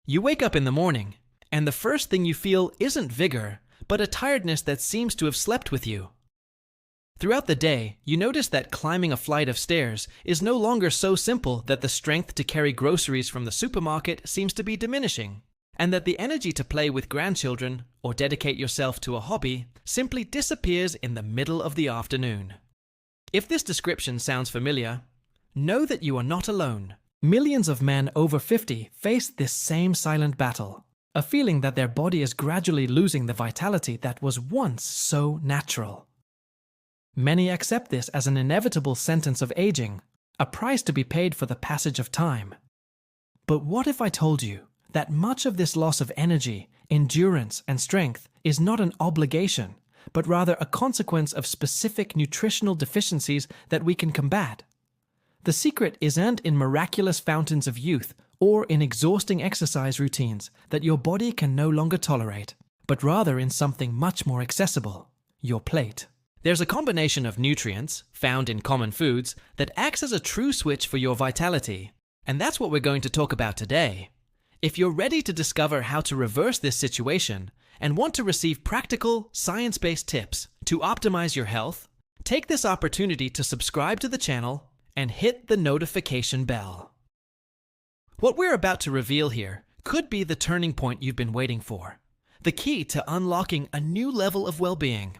You wake up in the morning, and the first thing you feel isn't vigor, but a tiredness that seems to have slept with you. Throughout the day, you notice that climbing a flight of stairs is no longer so simple that the strength to carry groceries from the supermarket seems to be diminishing, and that the energy to play with grandchildren or dedicate yourself to a hobby simply disappears in the middle of the afternoon. If this description sounds familiar, know that you are not alone. Millions of men over 50 face this same silent battle, a feeling that their body is gradually losing the vitality that was once so natural. Many accept this as an inevitable sentence of aging, a price to be paid for the passage of time. But what if I told you that much of this loss of energy, endurance, and strength is not an obligation, but rather a consequence of specific nutritional deficiencies that we can combat? The secret isn't in miraculous fountains of youth or in exhausting exercise routines that your body can no longer tolerate, but rather in something much more accessible: your plate. There's a combination of nutrients, found in common foods, that acts as a true switch for your vitality. And that's what we're going to talk about today. If you're ready to discover how to reverse this situation and want to receive practical, science-based tips to optimize your health, take this opportunity to subscribe to the channel and hit the notification bell. What we're about to reveal here could be the turning point you've been waiting for, the key to unlocking a new level of well-being.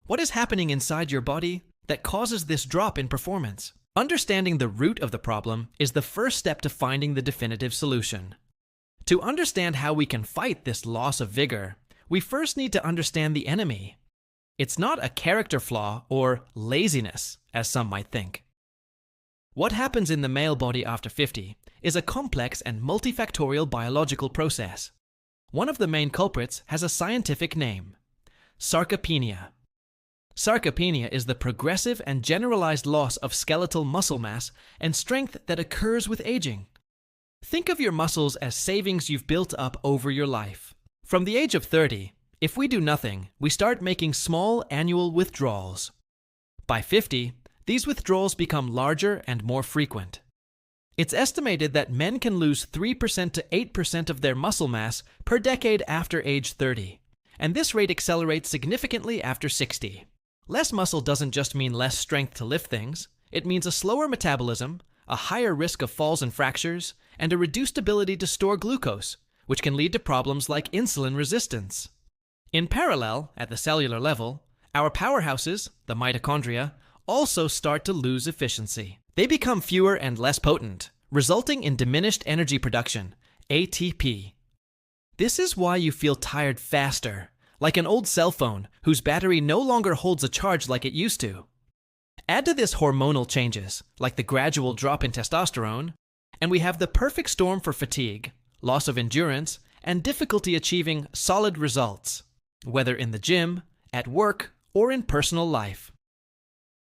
What is happening inside your body that causes this drop in performance? Understanding the root of the problem is the first step to finding the definitive solution. To understand how we can fight this loss of vigor, we first need to understand the enemy. It's not a character flaw or laziness, as some might think. What happens in the male body after 50 is a complex and multifactorial biological process. One of the main culprits has a scientific name: sarcopenia. Sarcopenia is the progressive and generalized loss of skeletal muscle mass and strength that occurs with aging. Think of your muscles as savings you've built up over your life. From the age of 30, if we do nothing, we start making small annual withdrawals. By 50, these withdrawals become larger and more frequent. It's estimated that men can lose 3% to 8% of their muscle mass per decade after age 30, and this rate accelerates significantly after 60. Less muscle doesn't just mean less strength to lift things. It means a slower metabolism, a higher risk of falls and fractures, and a reduced ability to store glucose, which can lead to problems like insulin resistance. In parallel, at the cellular level, our powerhouses, the mitochondria, also start to lose efficiency. They become fewer and less potent, resulting in diminished energy production, ATP. This is why you feel tired faster, like an old cell phone whose battery no longer holds a charge like it used to. Add to this hormonal changes, like the gradual drop in testosterone, and we have the perfect storm for fatigue, loss of endurance, and difficulty achieving solid results, whether in the gym, at work, or in personal life.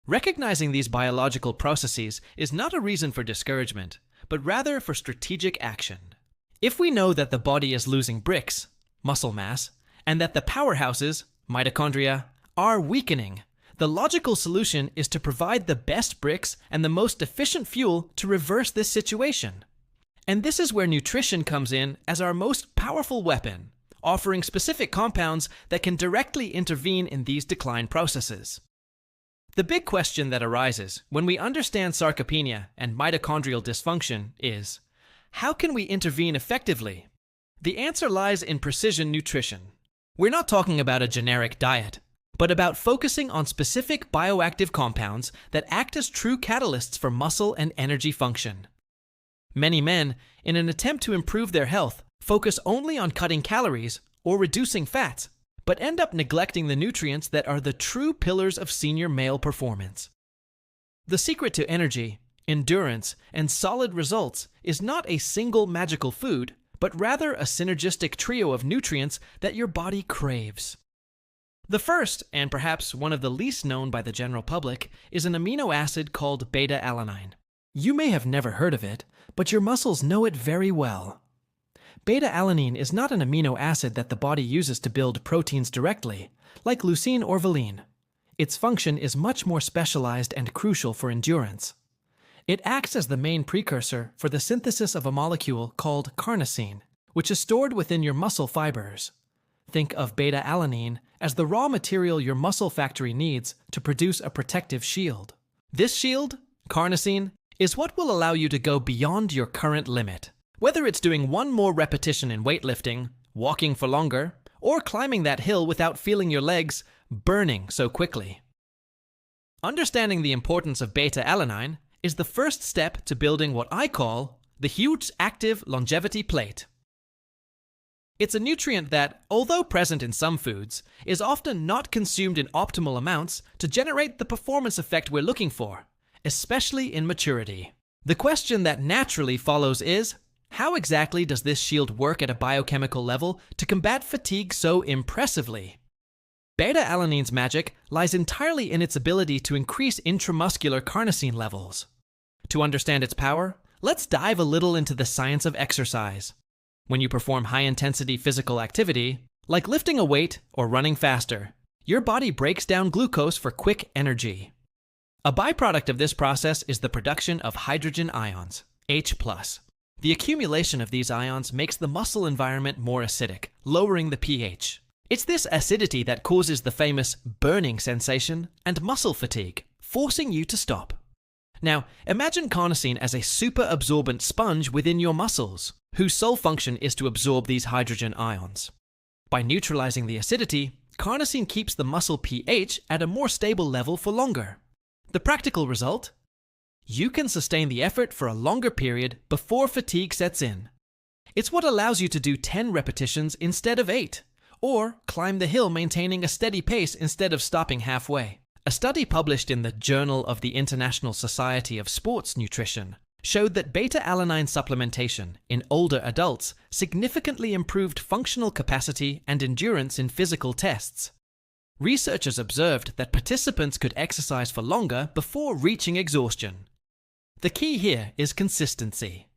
Recognizing these biological processes is not a reason for discouragement, but rather for strategic action. If we know that the body is losing bricks, muscle mass, and that the powerhouses, mitochondria, are weakening, the logical solution is to provide the best bricks and the most efficient fuel to reverse this situation. And this is where nutrition comes in as our most powerful weapon, offering specific compounds that can directly intervene in these decline processes. The big question that arises when we understand sarcopenia and mitochondrial dysfunction is, how can we intervene effectively? The answer lies in precision nutrition. We're not talking about a generic diet, but about focusing on specific bioactive compounds that act as true catalysts for muscle and energy function. Many men, in an attempt to improve their health, focus only on cutting calories or reducing fats, but end up neglecting the nutrients that are the true pillars of senior male performance. The secret to energy, endurance, and solid results is not a single magical food, but rather a synergistic trio of nutrients that your body craves. The first, and perhaps one of the least known by the general public, is an amino acid called beta-alanine. You may have never heard of it, but your muscles know it very well. Beta-alanine is not an amino acid that the body uses to build proteins directly, like leucine or valine. Its function is much more specialized and crucial for endurance. It acts as the main precursor for the synthesis of a molecule called carnosine, which is stored within your muscle fibers. Think of beta-alanine as the raw material your muscle factory needs to produce a protective shield. This shield, carnosine, is what will allow you to go beyond your current limit. Whether it's doing one more repetition in weightlifting, walking for longer, or climbing that hill without feeling your legs burning so quickly. Understanding the importance of beta-alanine is the first step to building what I call the huge active longevity plate. It's a nutrient that, although present in some foods, is often not consumed in optimal amounts to generate the performance effect we're looking for, especially in maturity. The question that naturally follows is, how exactly does this shield work at a biochemical level to combat fatigue so impressively? Beta-alanine's magic lies entirely in its ability to increase intramuscular carnosine levels. To understand its power, let's dive a little into the science of exercise. When you perform high-intensity physical activity, like lifting a weight or running faster, your body breaks down glucose for quick energy. A byproduct of this process is the production of hydrogen ions, H+. The accumulation of these ions makes the muscle environment more acidic, lowering the pH. It's this acidity that causes the famous burning sensation and muscle fatigue, forcing you to stop. Now, imagine carnosine as a super absorbent sponge within your muscles, whose sole function is to absorb these hydrogen ions. By neutralizing the acidity, carnosine keeps the muscle pH at a more stable level for longer. The practical result? You can sustain the effort for a longer period before fatigue sets in. It's what allows you to do 10 repetitions instead of 8, or climb the hill maintaining a steady pace instead of stopping halfway. A study published in the Journal of the International Society of Sports Nutrition showed that beta-alanine supplementation in older adults significantly improved functional capacity and endurance in physical tests. Researchers observed that participants could exercise for longer before reaching exhaustion. The key here is consistency.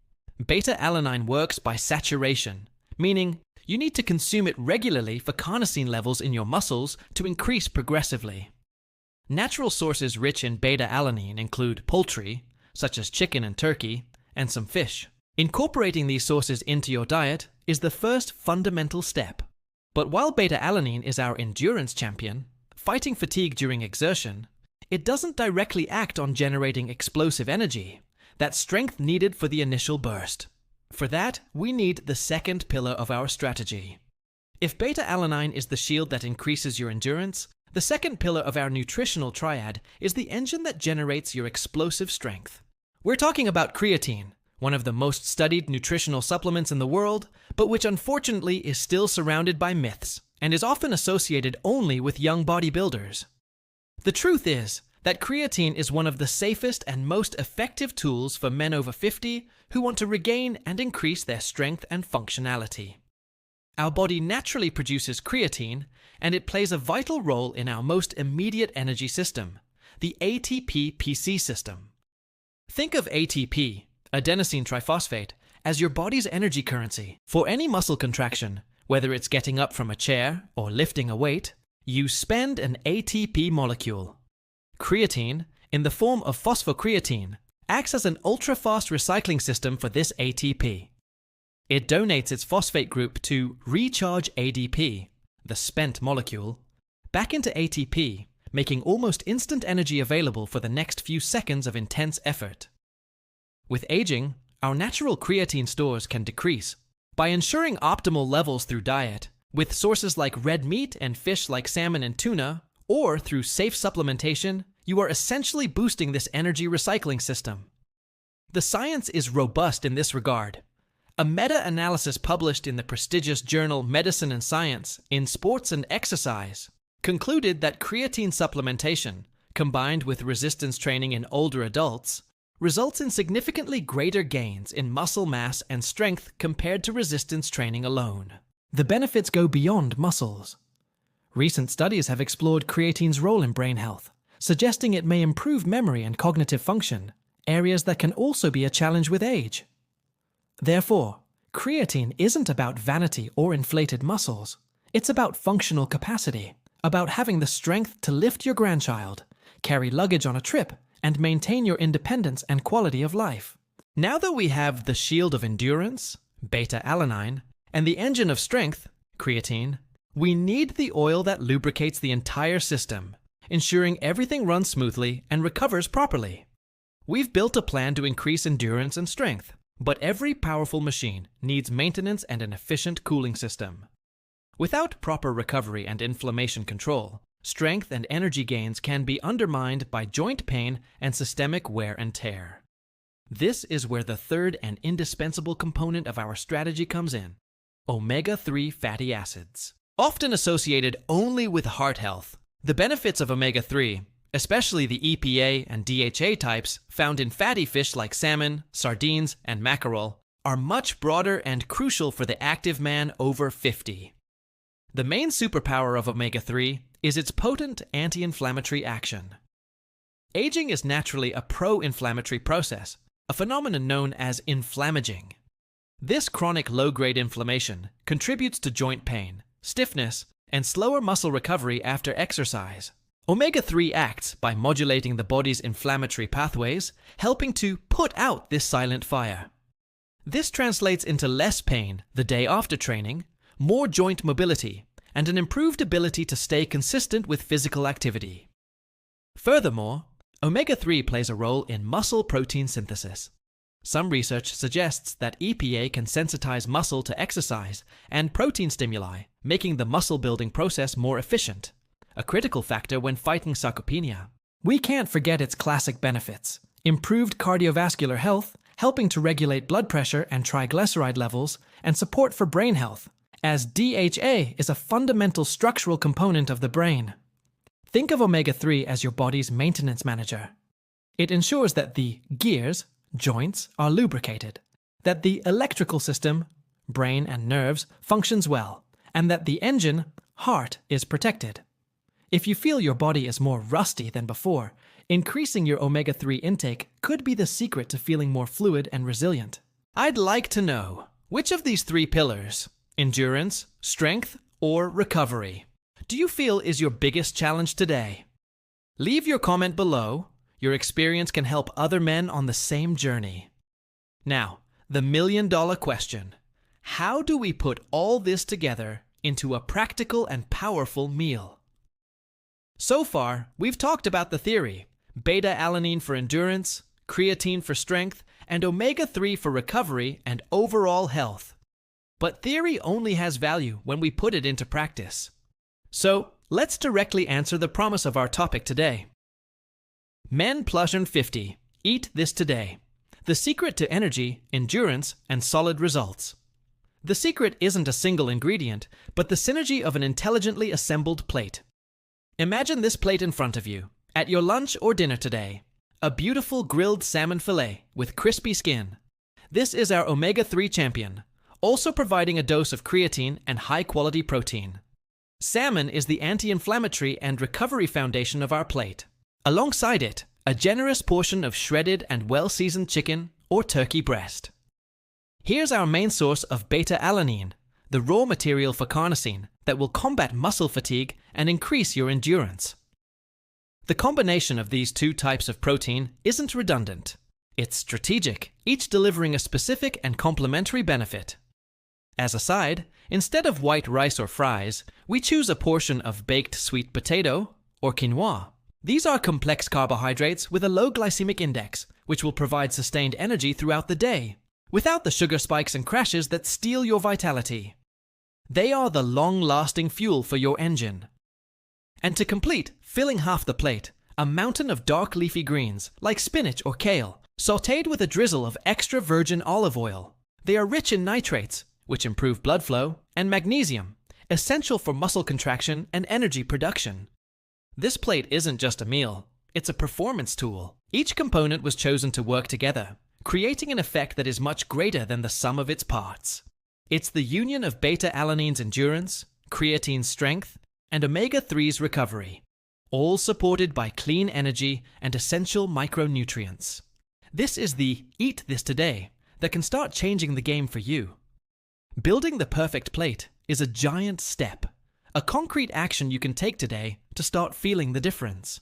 Beta-alanine works by saturation, meaning you need to consume it regularly for carnosine levels in your muscles to increase progressively. Natural sources rich in beta-alanine include poultry, such as chicken and turkey, and some fish. Incorporating these sources into your diet is the first fundamental step. But while beta-alanine is our endurance champion, fighting fatigue during exertion, it doesn't directly act on generating explosive energy, that strength needed for the initial burst. For that, we need the second pillar of our strategy. If beta-alanine is the shield that increases your endurance, the second pillar of our nutritional triad is the engine that generates your explosive strength. We're talking about creatine, one of the most studied nutritional supplements in the world, but which unfortunately is still surrounded by myths and is often associated only with young bodybuilders. The truth is that creatine is one of the safest and most effective tools for men over 50 who want to regain and increase their strength and functionality. Our body naturally produces creatine, and it plays a vital role in our most immediate energy system, the ATP-PC system. Think of ATP, adenosine triphosphate, as your body's energy currency. For any muscle contraction, whether it's getting up from a chair or lifting a weight, you spend an ATP molecule. Creatine, in the form of phosphocreatine, acts as an ultra-fast recycling system for this ATP. It donates its phosphate group to recharge ADP, the spent molecule, back into ATP, making almost instant energy available for the next few seconds of intense effort. With aging, our natural creatine stores can decrease. By ensuring optimal levels through diet, with sources like red meat and fish like salmon and tuna, or through safe supplementation, you are essentially boosting this energy recycling system. The science is robust in this regard. A meta-analysis published in the prestigious journal Medicine and Science in Sports and Exercise concluded that creatine supplementation, combined with resistance training in older adults, results in significantly greater gains in muscle mass and strength compared to resistance training alone. The benefits go beyond muscles. Recent studies have explored creatine's role in brain health, suggesting it may improve memory and cognitive function, areas that can also be a challenge with age. Therefore, creatine isn't about vanity or inflated muscles. It's about functional capacity, about having the strength to lift your grandchild, carry luggage on a trip, and maintain your independence and quality of life. Now that we have the shield of endurance, beta-alanine, And the engine of strength, creatine, we need the oil that lubricates the entire system, ensuring everything runs smoothly and recovers properly. We've built a plan to increase endurance and strength, but every powerful machine needs maintenance and an efficient cooling system. Without proper recovery and inflammation control, strength and energy gains can be undermined by joint pain and systemic wear and tear. This is where the third and indispensable component of our strategy comes in: omega-3 fatty acids. Often associated only with heart health, the benefits of omega-3, especially the EPA and DHA types found in fatty fish like salmon, sardines, and mackerel, are much broader and crucial for the active man over 50. The main superpower of omega-3 is its potent anti-inflammatory action. Aging is naturally a pro-inflammatory process, a phenomenon known as inflammaging. This chronic low-grade inflammation contributes to joint pain, stiffness, and slower muscle recovery after exercise. Omega-3 acts by modulating the body's inflammatory pathways, helping to put out this silent fire. This translates into less pain the day after training, more joint mobility, and an improved ability to stay consistent with physical activity. Furthermore, omega-3 plays a role in muscle protein synthesis. Some research suggests that EPA can sensitize muscle to exercise and protein stimuli, making the muscle-building process more efficient, a critical factor when fighting sarcopenia. We can't forget its classic benefits: improved cardiovascular health, helping to regulate blood pressure and triglyceride levels, and support for brain health, as DHA is a fundamental structural component of the brain. Think of omega-3 as your body's maintenance manager. It ensures that the gears, joints, are lubricated, that the electrical system, brain and nerves, functions well, and that the engine, heart, is protected. If you feel your body is more rusty than before, increasing your omega-3 intake could be the secret to feeling more fluid and resilient. I'd like to know, which of these three pillars, endurance, strength, or recovery, do you feel is your biggest challenge today? Leave your comment below. Your experience can help other men on the same journey. Now, the million-dollar question: how do we put all this together into a practical and powerful meal? So far, we've talked about the theory: beta-alanine for endurance, creatine for strength, and omega-3 for recovery and overall health. But theory only has value when we put it into practice. So, let's directly answer the promise of our topic today. Men +50, eat this today. The secret to energy, endurance, and solid results. The secret isn't a single ingredient, but the synergy of an intelligently assembled plate. Imagine this plate in front of you, at your lunch or dinner today. A beautiful grilled salmon fillet with crispy skin. This is our omega-3 champion, also providing a dose of creatine and high-quality protein. Salmon is the anti-inflammatory and recovery foundation of our plate. Alongside it, a generous portion of shredded and well-seasoned chicken or turkey breast. Here's our main source of beta-alanine, the raw material for carnosine that will combat muscle fatigue and increase your endurance. The combination of these two types of protein isn't redundant. It's strategic, each delivering a specific and complementary benefit. As a side, instead of white rice or fries, we choose a portion of baked sweet potato or quinoa. These are complex carbohydrates with a low glycemic index, which will provide sustained energy throughout the day, without the sugar spikes and crashes that steal your vitality. They are the long-lasting fuel for your engine. And to complete, filling half the plate, a mountain of dark leafy greens like spinach or kale, sautéed with a drizzle of extra virgin olive oil. They are rich in nitrates, which improve blood flow, and magnesium, essential for muscle contraction and energy production. This plate isn't just a meal, it's a performance tool. Each component was chosen to work together, creating an effect that is much greater than the sum of its parts. It's the union of beta-alanine's endurance, creatine's strength, and omega-3's recovery, all supported by clean energy and essential micronutrients. This is the "eat this today" that can start changing the game for you. Building the perfect plate is a giant step, a concrete action you can take today to start feeling the difference.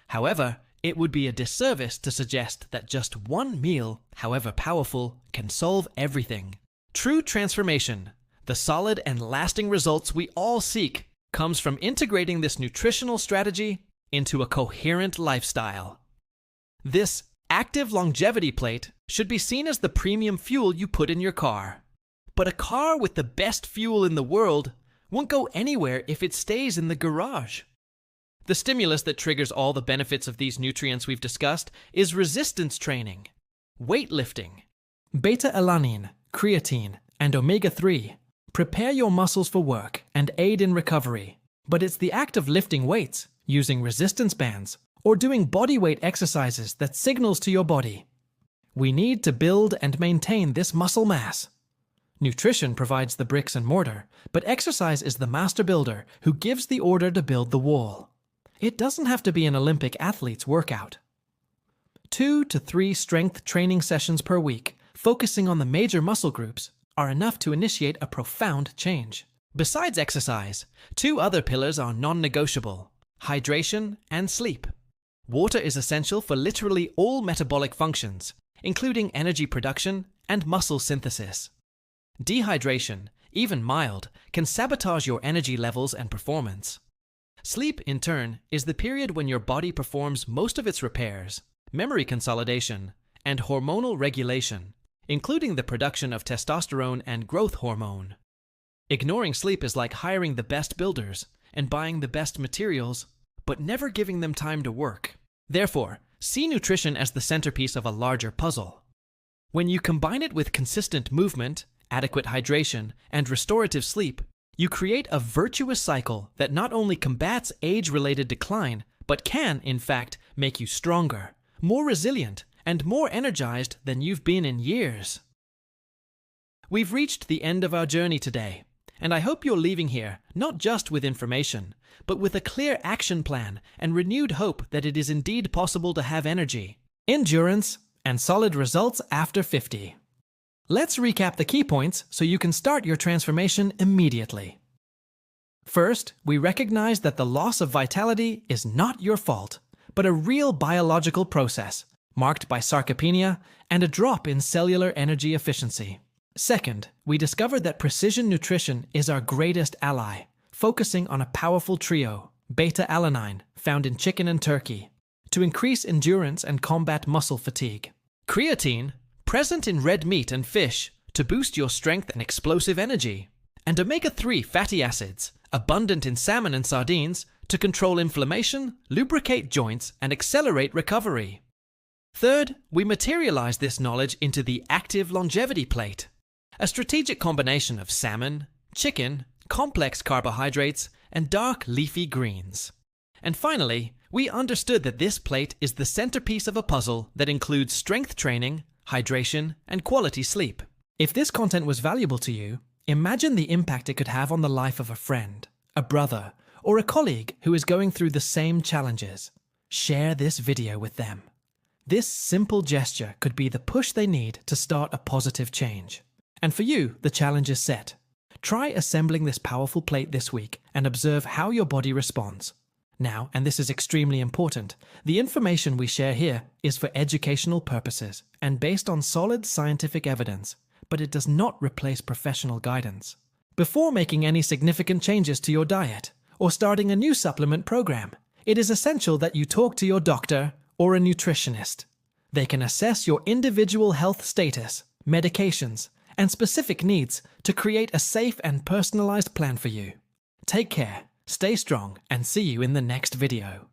However, it would be a disservice to suggest that just one meal, however powerful, can solve everything. True transformation, The solid and lasting results we all seek comes from integrating this nutritional strategy into a coherent lifestyle. This active longevity plate should be seen as the premium fuel you put in your car. But a car with the best fuel in the world won't go anywhere if it stays in the garage. The stimulus that triggers all the benefits of these nutrients we've discussed is resistance training, weightlifting. Beta-alanine, creatine, and omega-3 prepare your muscles for work and aid in recovery. But it's the act of lifting weights, using resistance bands, or doing bodyweight exercises that signals to your body. We need to build and maintain this muscle mass. Nutrition provides the bricks and mortar, but exercise is the master builder who gives the order to build the wall. It doesn't have to be an Olympic athlete's workout. 2 to 3 strength training sessions per week, focusing on the major muscle groups, are enough to initiate a profound change. Besides exercise, 2 other pillars are non-negotiable: hydration and sleep. Water is essential for literally all metabolic functions, including energy production and muscle synthesis. Dehydration, even mild, can sabotage your energy levels and performance. Sleep, in turn, is the period when your body performs most of its repairs, memory consolidation, and hormonal regulation, including the production of testosterone and growth hormone. Ignoring sleep is like hiring the best builders and buying the best materials, but never giving them time to work. Therefore, see nutrition as the centerpiece of a larger puzzle. When you combine it with consistent movement, adequate hydration, and restorative sleep, you create a virtuous cycle that not only combats age-related decline, but can, in fact, make you stronger, more resilient, and more energized than you've been in years. We've reached the end of our journey today, and I hope you're leaving here not just with information, but with a clear action plan and renewed hope that it is indeed possible to have energy, endurance, and solid results after 50. Let's recap the key points so you can start your transformation immediately. First, we recognize that the loss of vitality is not your fault, but a real biological process marked by sarcopenia and a drop in cellular energy efficiency. Second, we discovered that precision nutrition is our greatest ally, focusing on a powerful trio, beta-alanine, found in chicken and turkey, to increase endurance and combat muscle fatigue. Creatine, present in red meat and fish, to boost your strength and explosive energy. And omega-3 fatty acids, abundant in salmon and sardines, to control inflammation, lubricate joints, and accelerate recovery. Third, we materialize this knowledge into the active longevity plate, a strategic combination of salmon, chicken, complex carbohydrates, and dark leafy greens. And finally, we understood that this plate is the centerpiece of a puzzle that includes strength training, hydration, and quality sleep. If this content was valuable to you, imagine the impact it could have on the life of a friend, a brother, or a colleague who is going through the same challenges. Share this video with them. This simple gesture could be the push they need to start a positive change. And for you, the challenge is set. Try assembling this powerful plate this week and observe how your body responds. Now, and this is extremely important, the information we share here is for educational purposes and based on solid scientific evidence, but it does not replace professional guidance. Before making any significant changes to your diet or starting a new supplement program, it is essential that you talk to your doctor or a nutritionist. They can assess your individual health status, medications, and specific needs to create a safe and personalized plan for you. Take care, stay strong, and see you in the next video.